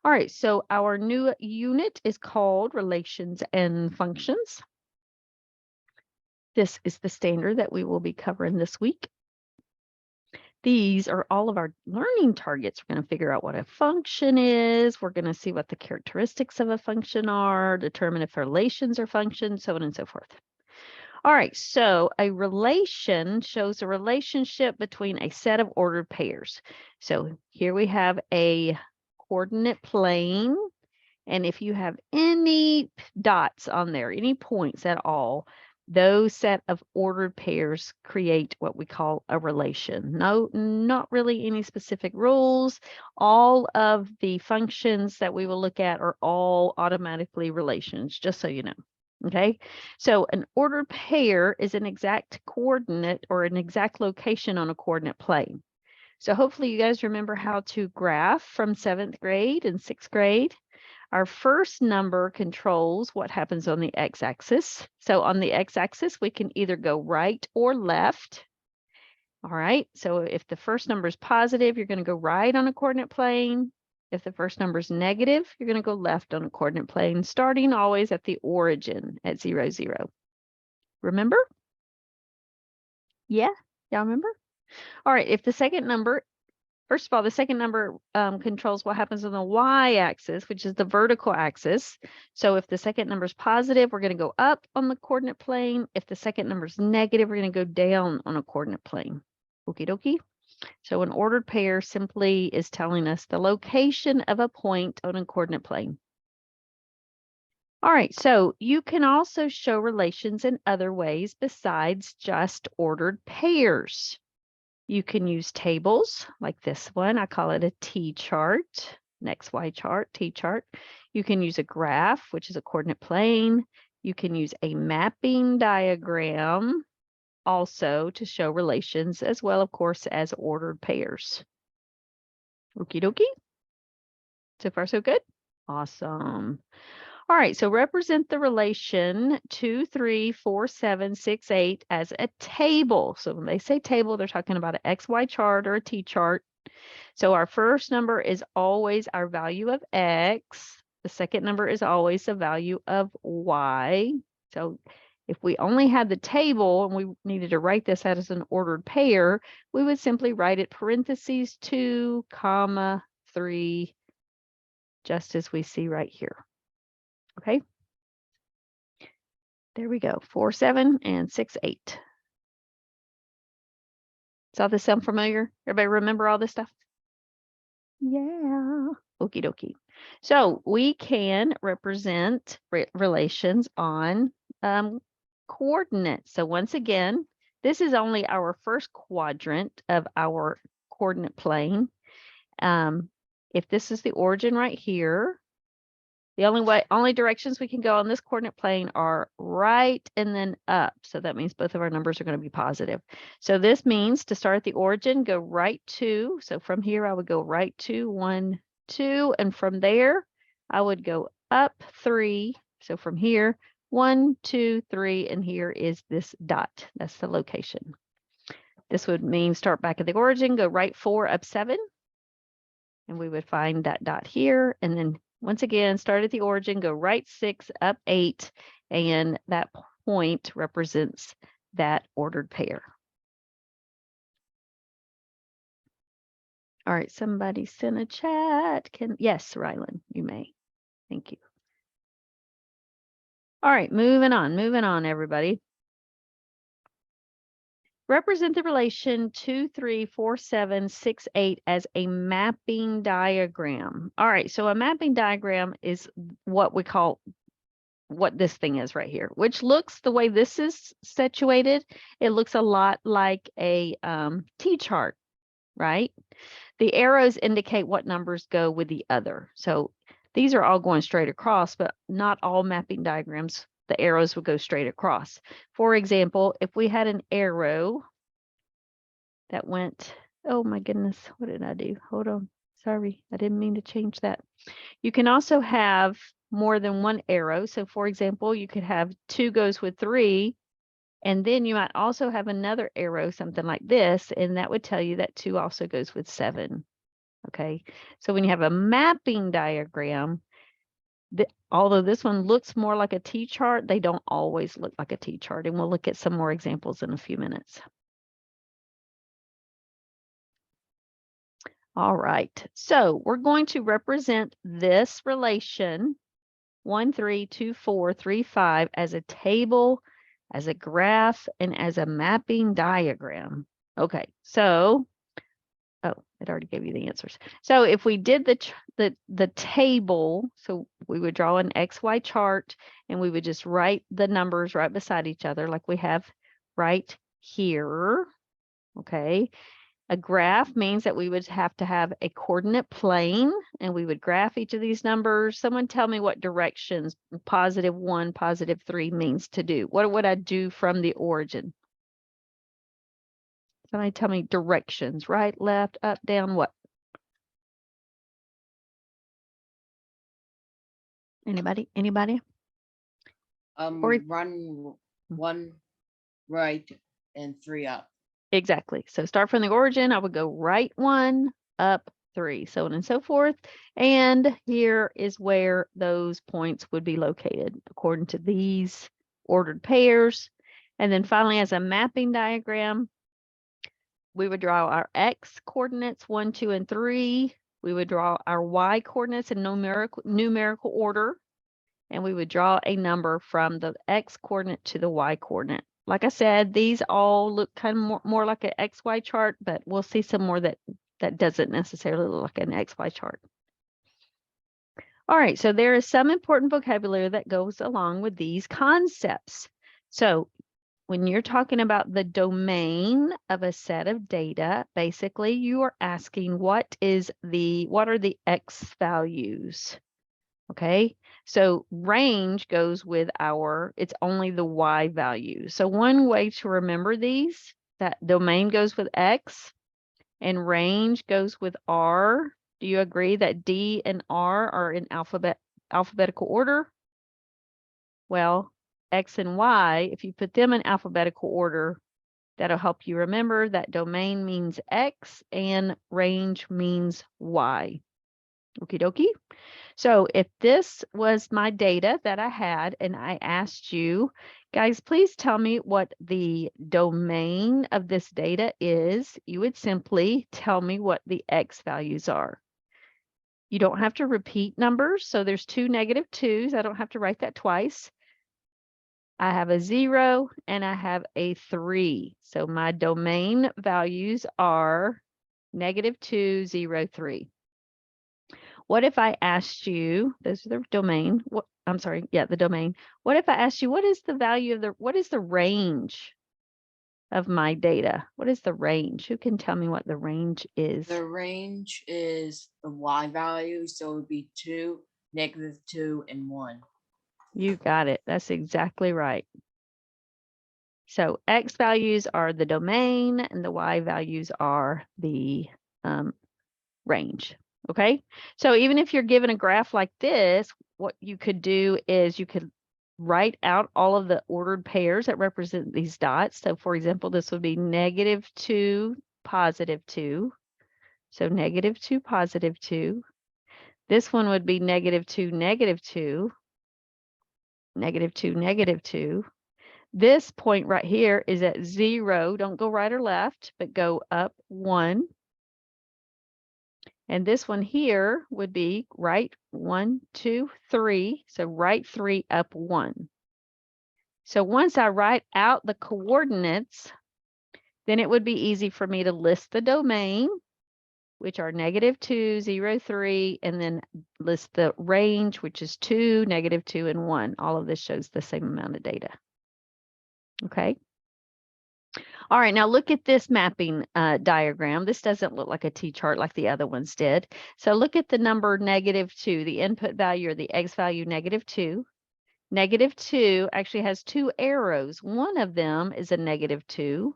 All right, so our new unit is called Relations and Functions. This is the standard that we will be covering this week. These are all of our learning targets. We're going to figure out what a function is. We're going to see what the characteristics of a function are, determine if relations are functions, so on and so forth. All right, so a relation shows a relationship between a set of ordered pairs. So here we have a coordinate plane. And if you have any dots on there, any points at all, those set of ordered pairs create what we call a relation. No, not really any specific rules. All of the functions that we will look at are all automatically relations, just so you know. Okay, so an ordered pair is an exact coordinate or an exact location on a coordinate plane. So hopefully you guys remember how to graph from 7th grade and 6th grade. Our first number controls what happens on the x-axis. So on the x-axis, we can either go right or left. All right, so if the first number is positive, you're going to go right on a coordinate plane. If the first number is negative, you're going to go left on a coordinate plane, starting always at the origin at 0, 0. Remember? Yeah, y'all remember? All right, if the second number, first of all, the second number controls what happens on the y-axis, which is the vertical axis. So if the second number is positive, we're going to go up on the coordinate plane. If the second number is negative, we're going to go down on a coordinate plane. Okie dokie. So an ordered pair simply is telling us the location of a point on a coordinate plane. All right, so you can also show relations in other ways besides just ordered pairs. You can use tables like this one. I call it a T-chart, an XY chart, T-chart. You can use a graph, which is a coordinate plane. You can use a mapping diagram also to show relations, as well, of course, as ordered pairs. Okie dokie. So far, so good? Awesome. All right, so represent the relation 2, 3, 4, 7, 6, 8 as a table. So when they say table, they're talking about an XY chart or a T-chart. So our first number is always our value of X. The second number is always the value of Y. So if we only had the table and we needed to write this out as an ordered pair, we would simply write it parentheses 2, comma 3, just as we see right here. Okay. There we go. 4, 7 and 6, 8. Does all this sound familiar? Everybody remember all this stuff? Yeah. Okie dokie. So we can represent relations on coordinates. So once again, this is only our first quadrant of our coordinate plane. If this is the origin right here, the only directions we can go on this coordinate plane are right and then up. So that means both of our numbers are going to be positive. So this means to start at the origin, go right 2. So from here, I would go right 2, 1, 2. And from there, I would go up 3. So from here, 1, 2, 3. And here is this dot. That's the location. This would mean start back at the origin, go right 4, up 7. And we would find that dot here. And then once again, start at the origin, go right 6, up 8, and that point represents that ordered pair. All right, somebody sent a chat. Yes, Rylan, you may. Thank you. All right, moving on, everybody. Represent the relation 2, 3, 4, 7, 6, 8 as a mapping diagram. All right, so a mapping diagram is what we call what this thing is right here, which looks the way this is situated. It looks a lot like a T-chart, right? The arrows indicate what numbers go with the other. So these are all going straight across, but not all mapping diagrams, the arrows would go straight across. For example, if we had an arrow that went, oh my goodness, what did I do? Hold on. Sorry, I didn't mean to change that. You can also have more than one arrow. So for example, you could have 2 goes with 3, and then you might also have another arrow, something like this, and that would tell you that 2 also goes with 7. Okay, so when you have a mapping diagram, although this one looks more like a T-chart, they don't always look like a T-chart. And we'll look at some more examples in a few minutes. All right, so we're going to represent this relation 1, 3, 2, 4, 3, 5 as a table, as a graph, and as a mapping diagram. Okay, so, oh, it already gave you the answers. So if we did the table, so we would draw an XY chart and we would just write the numbers right beside each other like we have right here. Okay. A graph means that we would have to have a coordinate plane and we would graph each of these numbers. Someone tell me what directions +1, +3 means to do. What would I do from the origin? Somebody tell me directions, right, left, up, down, what? Anybody? Anybody? Run 1 right and 3 up. Exactly. So start from the origin. I would go right 1, up 3, so on and so forth. And here is where those points would be located according to these ordered pairs. And then finally, as a mapping diagram, we would draw our X coordinates 1, 2, and 3. We would draw our Y coordinates in numerical order. And we would draw a number from the X coordinate to the Y coordinate. Like I said, these all look kind of more like an XY chart, but we'll see some more that doesn't necessarily look like an XY chart. All right, so there is some important vocabulary that goes along with these concepts. So when you're talking about the domain of a set of data, basically you are asking what are the X values? Okay, so range goes with it's only the Y value. So one way to remember these, that domain goes with X and range goes with R. Do you agree that D and R are in alphabetical order? Well, X and Y, if you put them in alphabetical order, that'll help you remember that domain means X and range means Y. Okie dokie. So if this was my data that I had and I asked you, guys, please tell me what the domain of this data is, you would simply tell me what the X values are. You don't have to repeat numbers. So there's 2 -2s. I don't have to write that twice. I have a 0 and I have a 3. So my domain values are -2, 0, 3. What if I asked you, those are the domain, the domain. What if I asked you, what is the range of my data? What is the range? Who can tell me what the range is? The range is the Y value, so it would be 2, -2, and 1. You got it. That's exactly right. So X values are the domain and the Y values are the range. Okay, so even if you're given a graph like this, what you could do is you could write out all of the ordered pairs that represent these dots. So for example, this would be -2, +2. So -2, +2. This one would be -2, -2, -2, -2. This point right here is at 0. Don't go right or left, but go up 1. And this one here would be right 1, 2, 3. So right 3 up 1. So once I write out the coordinates, then it would be easy for me to list the domain, which are -2, 0, 3, and then list the range, which is 2, -2, and 1. All of this shows the same amount of data. Okay. All right, now look at this mapping diagram. This doesn't look like a T-chart like the other ones did. So look at the number -2, the input value or the X value -2. -2 actually has 2 arrows. One of them is a -2.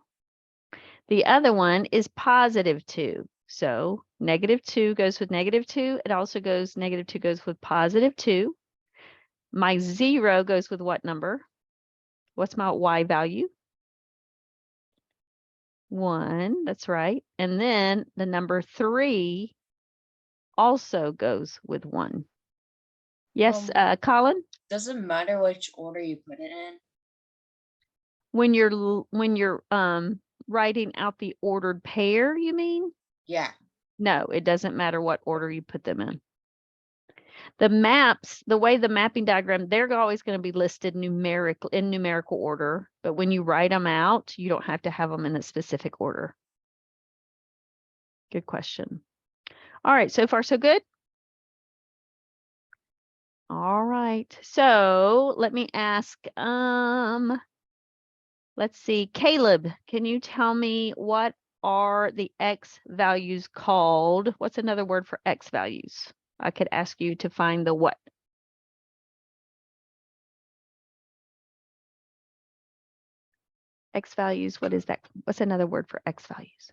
The other one is +2. So -2 goes with -2. It also goes, -2 goes with +2. My 0 goes with what number? What's my Y value? 1, that's right. And then the number 3 also goes with 1. Yes, Colin? Doesn't matter which order you put it in. When you're writing out the ordered pair, you mean? Yeah. No, it doesn't matter what order you put them in. The maps, the way the mapping diagram, they're always going to be listed in numerical order, but when you write them out, you don't have to have them in a specific order. Good question. All right, so far so good? All right, so let me ask, let's see, Caleb, can you tell me what are the X values called? What's another word for X values? I could ask you to find the what? X values, what is that? What's another word for X values?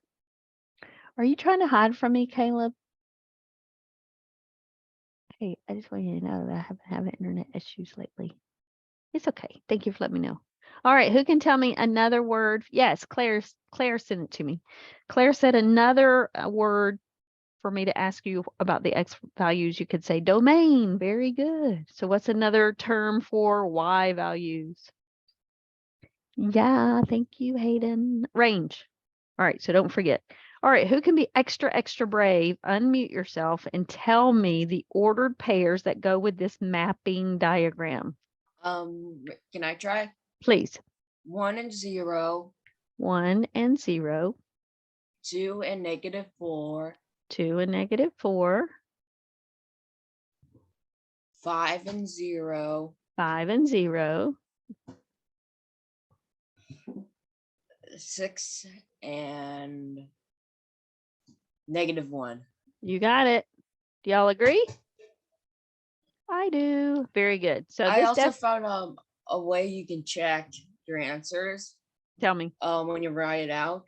Are you trying to hide from me, Caleb? Hey, I just want you to know that I haven't had internet issues lately. It's okay. Thank you for letting me know. All right, who can tell me another word? Yes, Claire sent it to me. Claire said another word for me to ask you about the X values. You could say domain. Very good. So what's another term for Y values? Yeah, thank you, Hayden. Range. All right, so don't forget. All right, who can be extra brave? Unmute yourself and tell me the ordered pairs that go with this mapping diagram. Can I try? Please. 1 and 0. 1 and 0. 2 and -4. 2 and -4. 5 and 0. 5 and 0. 6 and -1. You got it. Do y'all agree? I do. Very good. So I this also found a way you can check your answers. Tell me. When you write it out,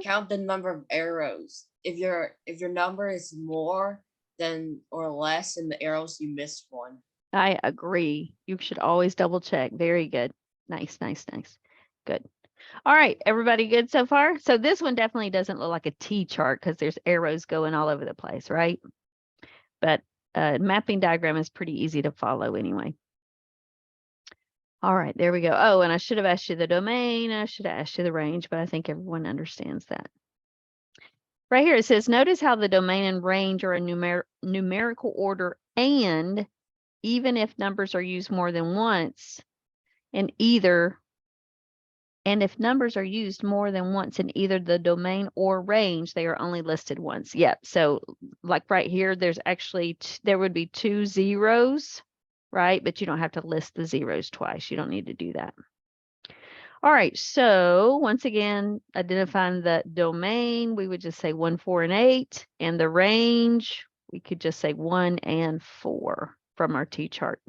count the number of arrows. If your number is more than or less than the arrows, you missed one. I agree. You should always double check. Very good. Nice. Good. All right, everybody good so far? So this one definitely doesn't look like a T chart because there's arrows going all over the place, right? But mapping diagram is pretty easy to follow anyway. All right, there we go. Oh, and I should have asked you the domain. I should have asked you the range, but I think everyone understands that. Right here, it says, notice how the domain and range are in numerical order, and even if numbers are used more than once in either, and if numbers are used more than once in either the domain or range, they are only listed once. Yep. So like right here, there's actually, there would be 2 zeros, right? But you don't have to list the zeros twice. You don't need to do that. All right. So once again, identifying the domain, we would just say 1, 4, and 8. And the range, we could just say 1 and 4 from our T chart.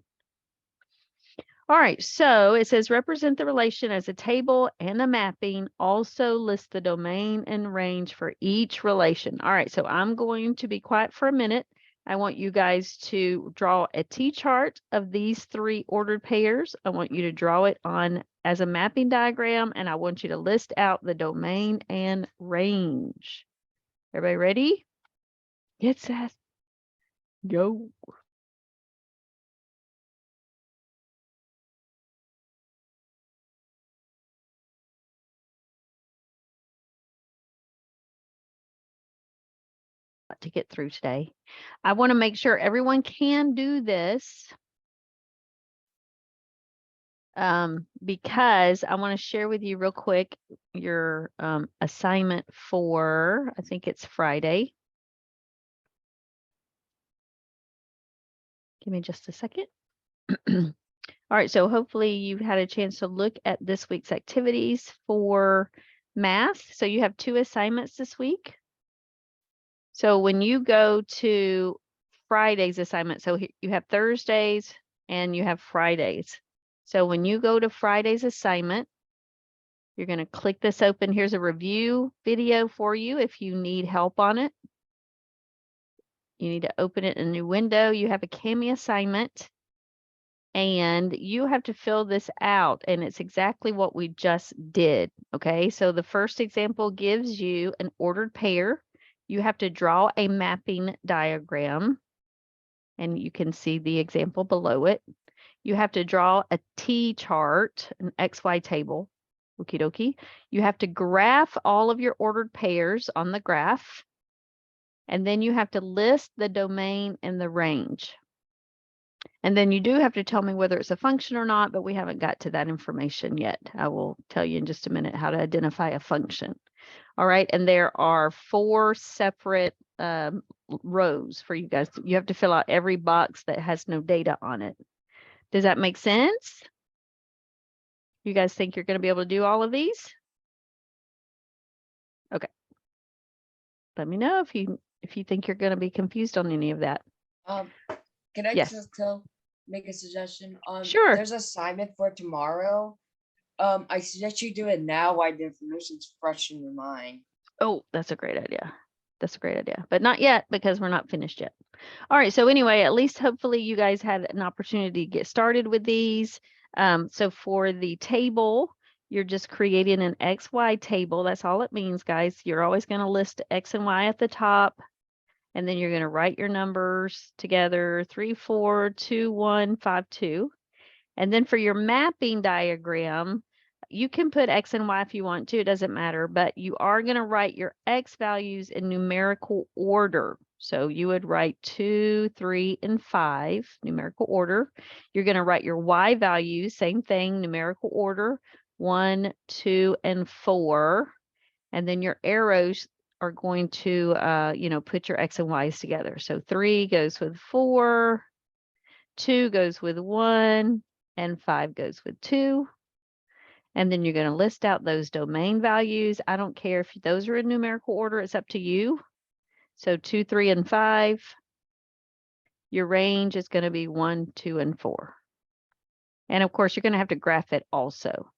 All right, so it says represent the relation as a table and a mapping. Also list the domain and range for each relation. All right, so I'm going to be quiet for a minute. I want you guys to draw a T chart of these 3 ordered pairs. I want you to draw it on as a mapping diagram, and I want you to list out the domain and range. Everybody ready? Get set. Go. To get through today. I want to make sure everyone can do this because I want to share with you real quick your assignment for, I think it's Friday. Give me just a second. All right, so hopefully you've had a chance to look at this week's activities for math. So you have 2 assignments this week. So when you go to Friday's assignment, so you have Thursdays and you have Fridays. So when you go to Friday's assignment, you're going to click this open. Here's a review video for you if you need help on it. You need to open it in a new window. You have a Kami assignment and you have to fill this out, and it's exactly what we just did. Okay, so the first example gives you an ordered pair. you have to draw a mapping diagram, and you can see the example below it. You have to draw a T-chart, an XY table. Okie dokie. You have to graph all of your ordered pairs on the graph. And then you have to list the domain and the range. And then you do have to tell me whether it's a function or not, but we haven't got to that information yet. I will tell you in just a minute how to identify a function. All right, and there are 4 separate rows for you guys. You have to fill out every box that has no data on it. Does that make sense? You guys think you're going to be able to do all of these? Okay. Let me know if you think you're going to be confused on any of that. Can I Yes. just make a suggestion? Sure. There's an assignment for tomorrow. I suggest you do it now while the information's fresh in your mind. Oh, that's a great idea. That's a great idea, but not yet because we're not finished yet. All right. So anyway, at least hopefully you guys had an opportunity to get started with these. So for the table, you're just creating an XY table. That's all it means, guys. You're always going to list X and Y at the top, and then you're going to write your numbers together, 3, 4, 2, 1, 5, 2. And then for your mapping diagram, you can put X and Y if you want to, it doesn't matter, but you are going to write your X values in numerical order. So you would write 2, 3, and 5, numerical order. You're going to write your Y values, same thing, numerical order, 1, 2, and 4. And then your arrows are going to, put your X and Y's together. So 3 goes with 4, 2 goes with 1, and 5 goes with 2. And then you're going to list out those domain values. I don't care if those are in numerical order, it's up to you. So 2, 3, and 5. Your range is going to be 1, 2, and 4. And of course, you're going to have to graph it also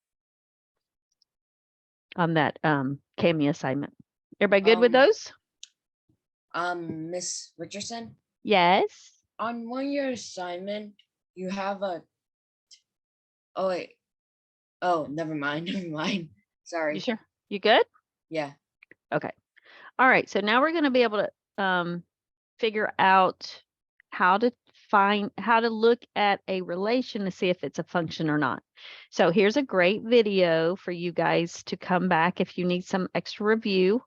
on that Kami assignment. Everybody good with those? Miss Richardson? Yes. On one year assignment, you have a oh wait. Oh, never mind. Never mind. Sorry. You sure? You good? Yeah. Okay. All right. So now we're going to be able to figure out how to look at a relation to see if it's a function or not. So here's a great video for you guys to come back if you need some extra review.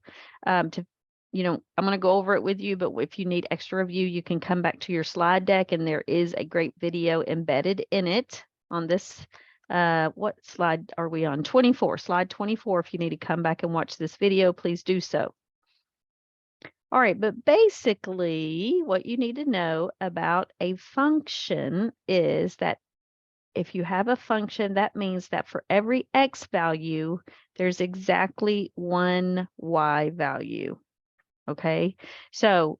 I'm going to go over it with you, but if you need extra review, you can come back to your slide deck, and there is a great video embedded in it on this. What slide are we on? 24, slide 24. If you need to come back and watch this video, please do so. All right, but basically what you need to know about a function is that if you have a function, that means that for every X value, there's exactly one Y value. Okay, so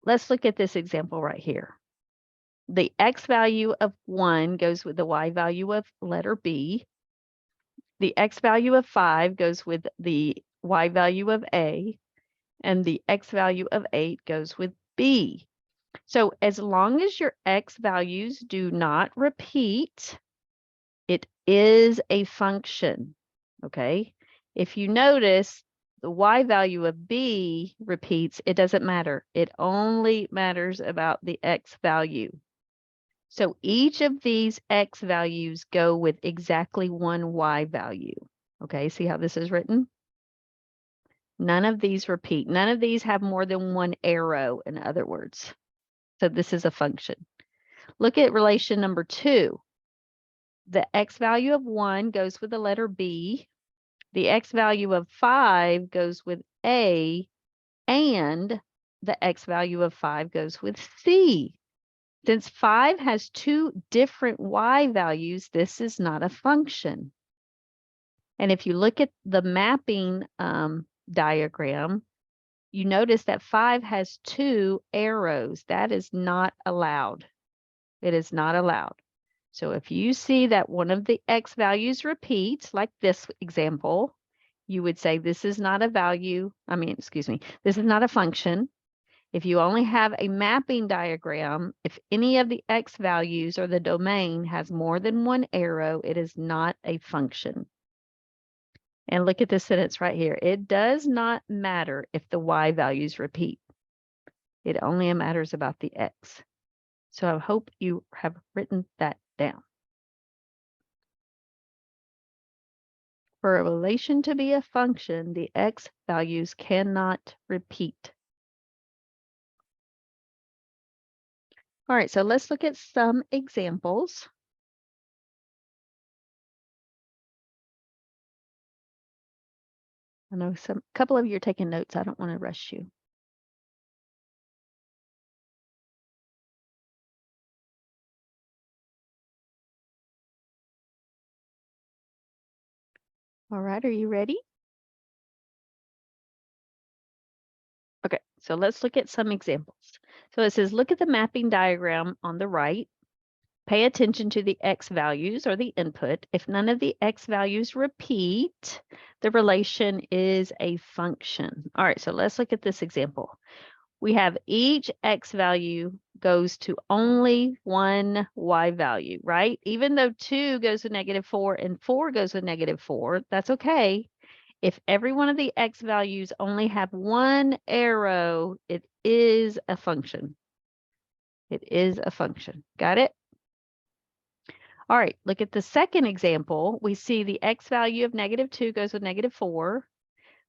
let's look at this example right here. The X value of 1 goes with the Y value of letter B. The X value of 5 goes with the Y value of A. And the X value of 8 goes with B. So as long as your X values do not repeat, it is a function, okay? If you notice the Y value of B repeats, it doesn't matter. It only matters about the X value. So each of these X values go with exactly one Y value, okay? See how this is written? None of these repeat. None of these have more than one arrow, in other words. So this is a function. Look at relation number 2. The X value of 1 goes with the letter B. The X value of 5 goes with A. And the X value of 5 goes with C. Since 5 has 2 different Y values, this is not a function. And if you look at the mapping diagram, you notice that 5 has 2 arrows. That is not allowed. It is not allowed. So if you see that one of the X values repeats, like this example, you would say this is not a value. This is not a function. If you only have a mapping diagram, if any of the X values or the domain has more than one arrow, it is not a function. And look at this sentence right here. It does not matter if the y values repeat. It only matters about the x. So I hope you have written that down. For a relation to be a function, the x values cannot repeat. All right, so let's look at some examples. I know a couple of you are taking notes. I don't want to rush you. All right, are you ready? Okay, so let's look at some examples. So it says, look at the mapping diagram on the right. Pay attention to the x values or the input. If none of the x values repeat, the relation is a function. All right, so let's look at this example. We have each x value goes to only one y value, right? Even though 2 goes with -4 and 4 goes with -4, that's okay. If every one of the x values only have one arrow, it is a function. It is a function. Got it? All right, look at the second example. We see the x value of -2 goes with -4.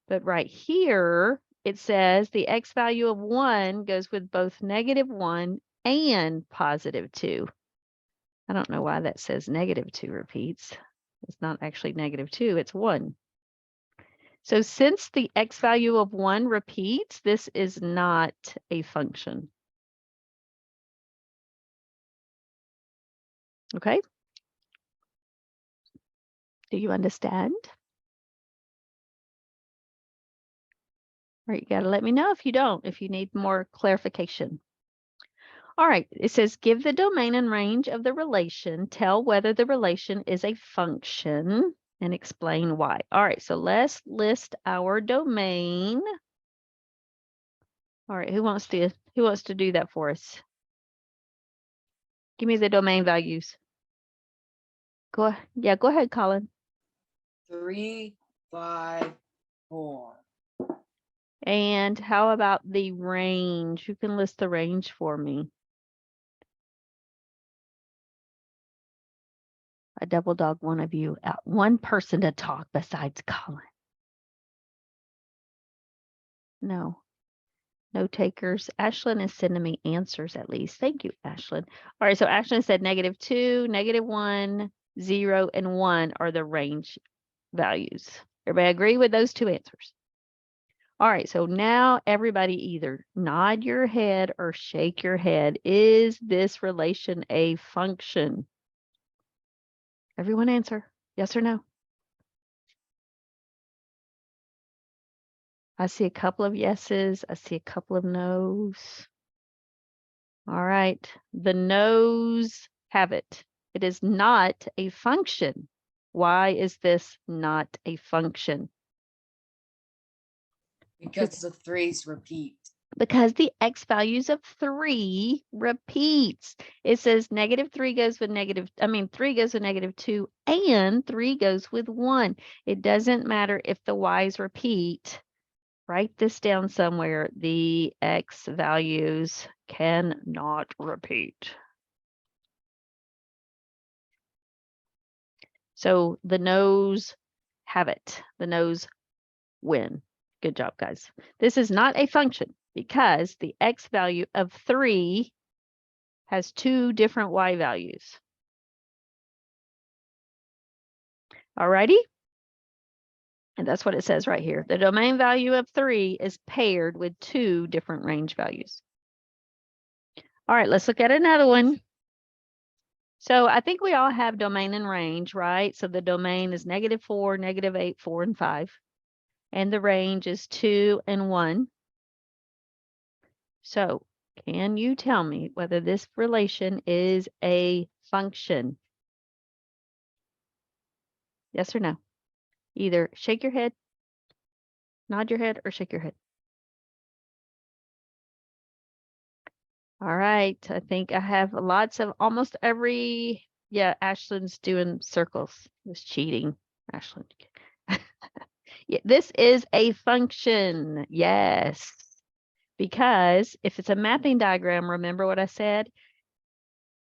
But right here, it says the x value of 1 goes with both -1 and +2. I don't know why that says -2 repeats. It's not actually -2, it's 1. So since the x value of 1 repeats, this is not a function. Okay? Do you understand? All right, you got to let me know if you don't, if you need more clarification. All right, it says give the domain and range of the relation, tell whether the relation is a function, and explain why. All right, so let's list our domain. All right, who wants to do that for us? Give me the domain values. Go ahead, Colin. 3, 5, 4. And how about the range? Who can list the range for me? I double dog one of you out. One person to talk besides Colin. No takers. Ashlyn is sending me answers at least. Thank you, Ashlyn. All right, so Ashlyn said -2, -1, 0, and 1 are the range values. Everybody agree with those two answers? All right, so now everybody either nod your head or shake your head. Is this relation a function? Everyone answer, yes or no? I see a couple of yeses. I see a couple of no's. All right, the no's have it. It is not a function. Why is this not a function? Because the 3's repeat. Because the x values of 3 repeats. It says -3 goes with 3 goes with -2 and 3 goes with 1. It doesn't matter if the y's repeat. Write this down somewhere. The x values cannot repeat. So the no's have it. The no's win. Good job, guys. This is not a function because the x value of 3 has 2 different y values. Alrighty? And that's what it says right here. The domain value of 3 is paired with 2 different range values. All right, let's look at another one. So I think we all have domain and range, right? So the domain is -4, -8, 4, and 5. And the range is 2 and 1. So can you tell me whether this relation is a function? Yes or no? Either shake your head, nod your head, or shake your head. All right, I think I have lots of almost every, yeah, Ashlyn's doing circles. Was cheating, Ashlyn. This is a function. Yes. Because if it's a mapping diagram, remember what I said?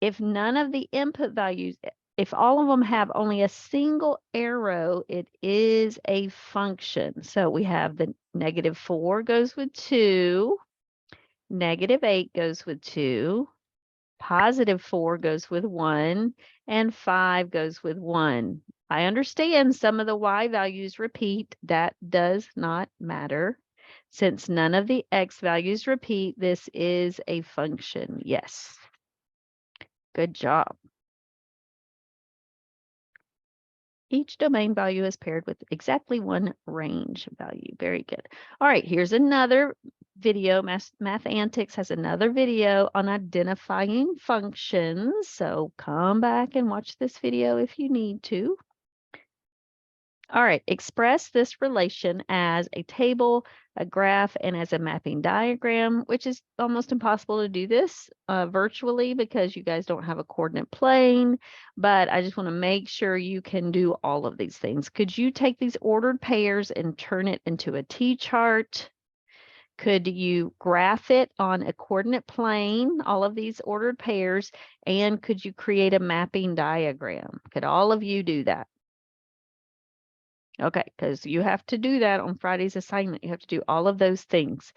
If none of the input values, if all of them have only a single arrow, it is a function. So we have the -4 goes with 2, -8 goes with 2, +4 goes with 1, and 5 goes with 1. I understand some of the y values repeat. That does not matter. Since none of the x values repeat, this is a function. Yes. Good job. Each domain value is paired with exactly one range value. Very good. All right, here's another video. Math Antics has another video on identifying functions. So come back and watch this video if you need to. All right, express this relation as a table, a graph, and as a mapping diagram, which is almost impossible to do this virtually because you guys don't have a coordinate plane, but I just want to make sure you can do all of these things. Could you take these ordered pairs and turn it into a T-chart? Could you graph it on a coordinate plane, all of these ordered pairs, and could you create a mapping diagram? Could all of you do that? Okay, because you have to do that on Friday's assignment. You have to do all of those things.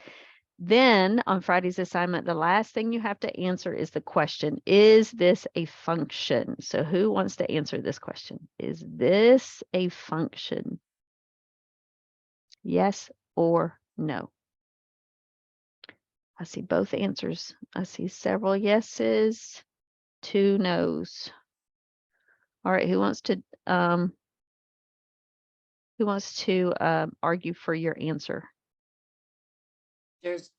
Then on Friday's assignment, the last thing you have to answer is the question, is this a function? So who wants to answer this question? Is this a function? Yes or no? I see both answers. I see several yeses, 2 nos. All right, who wants to argue for your answer? There's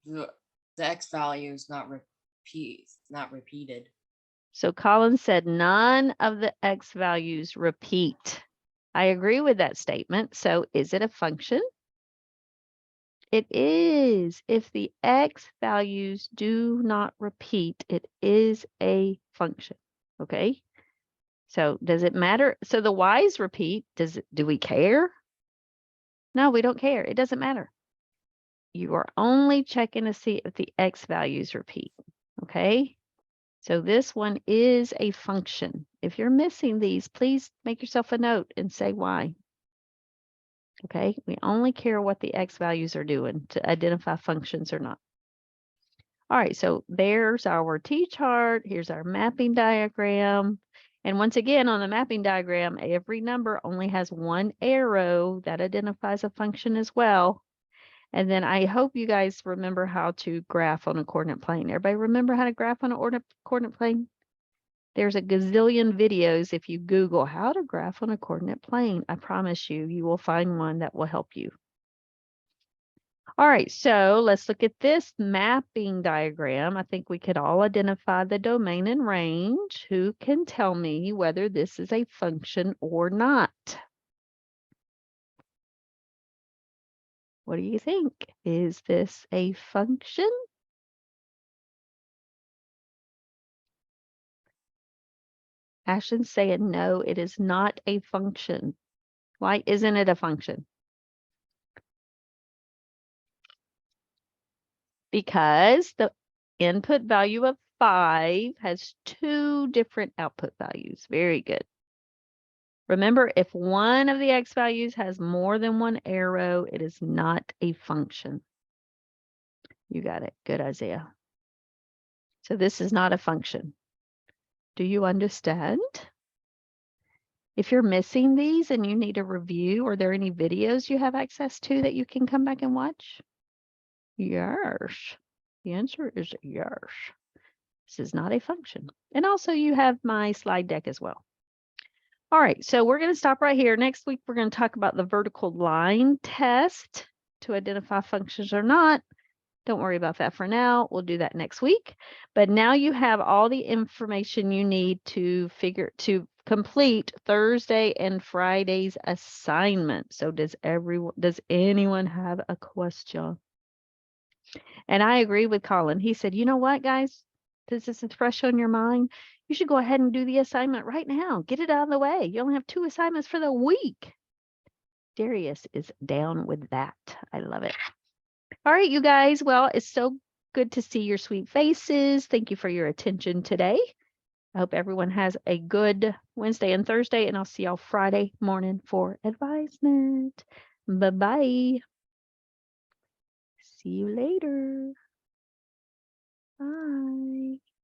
the x value is not repeated. So Colin said none of the x values repeat. I agree with that statement. So is it a function? It is. If the x values do not repeat, it is a function. Okay. So does it matter? So the y's repeat. Do we care? No, we don't care. It doesn't matter. You are only checking to see if the x values repeat. Okay. So this one is a function. If you're missing these, please make yourself a note and say why. Okay, we only care what the x values are doing to identify functions or not. All right, so there's our T-chart. Here's our mapping diagram. And once again, on the mapping diagram, every number only has one arrow that identifies a function as well. And then I hope you guys remember how to graph on a coordinate plane. Everybody remember how to graph on a coordinate plane? There's a gazillion videos if you Google how to graph on a coordinate plane. I promise you, you will find one that will help you. All right, so let's look at this mapping diagram. I think we could all identify the domain and range. Who can tell me whether this is a function or not? What do you think? Is this a function? Ashton's saying no, it is not a function. Why isn't it a function? Because the input value of 5 has 2 different output values. Very good. Remember, if one of the x values has more than one arrow, it is not a function. You got it. Good, Isaiah. So this is not a function. Do you understand? If you're missing these and you need a review, are there any videos you have access to that you can come back and watch? Yes. The answer is yes. This is not a function. And also you have my slide deck as well. All right, so we're going to stop right here. Next week, we're going to talk about the vertical line test to identify functions or not. Don't worry about that for now. We'll do that next week. But now you have all the information you need to complete Thursday and Friday's assignment. So does anyone have a question? And I agree with Colin. He said, you know what, guys? This is fresh on your mind. You should go ahead and do the assignment right now. Get it out of the way. You only have 2 assignments for the week. Darius is down with that. I love it. All right, you guys. Well, it's so good to see your sweet faces. Thank you for your attention today. I hope everyone has a good Wednesday and Thursday, and I'll see y'all Friday morning for advisement. Bye-bye. See you later. Bye.